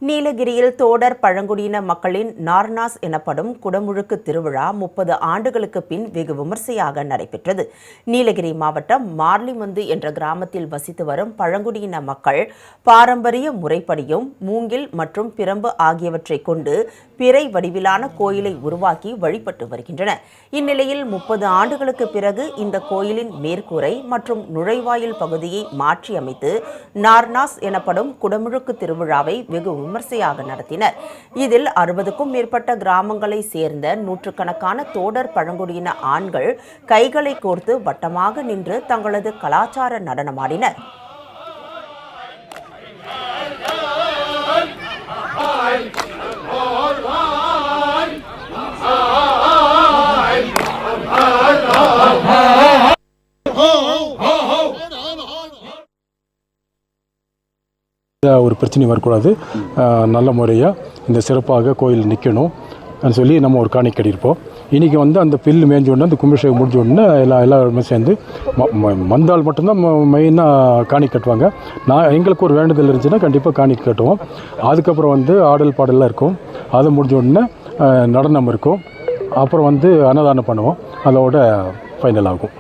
நீலகிரியில் தோடர் பழங்குடியின மக்களின் நார்னாஸ் எனப்படும் குடமுழுக்கு திருவிழா 30 ஆண்டுகளுக்கு பின் வெகு விமர்சையாக நடைபெற்றது. நீலகிரி மாவட்டம் மார்லிமுந்து என்ற கிராமத்தில் வசித்து வரும் பழங்குடியின மக்கள் பாரம்பரிய முறைப்படியும் மூங்கில் மற்றும் பிரம்பு ஆகியவற்றை கொண்டு பிறை வடிவிலான கோயிலை உருவாக்கி வழிபட்டு வருகின்றனர். இந்நிலையில் 30 ஆண்டுகளுக்கு பிறகு இந்த கோயிலின் மேற்கூரை மற்றும் நுழைவாயில் பகுதியை மாற்றியமைத்து நார்னாஸ் எனப்படும் குடமுழுக்கு திருவிழாவை வெகு விமர்சையாக நடத்தினர். இதில் 60க்கும் மேற்பட்ட கிராமங்களை சேர்ந்த நூற்றுக்கணக்கான தோடர் பழங்குடியின ஆண்கள் கைகளை கோர்த்து வட்டமாக நின்று தங்களது கலாச்சார நடனமாடினர். ஒரு பிரச்சனை வரக்கூடாது, நல்ல முறையாக இந்த சிறப்பாக கோயில் நிற்கணும் சொல்லி நம்ம ஒரு காணி கட்டியிருப்போம். இன்றைக்கி அந்த பில்லு மேய்ஞ்ச உடனே அந்த கும்பாபிஷேகம் முடிஞ்ச உடனே எல்லாருமே சேர்ந்து மந்தால் மட்டும்தான் மெயினாக காணி கட்டுவாங்க. எங்களுக்கு ஒரு வேண்டுதல் இருந்துச்சுன்னா கண்டிப்பாக காணி கட்டுவோம். அதுக்கப்புறம் ஆடல் பாடலாம் இருக்கும். அது முடிஞ்ச உடனே நடனம் இருக்கும். அப்புறம் அன்னதானம் பண்ணுவோம். அதோட ஃபைனல் ஆகும்.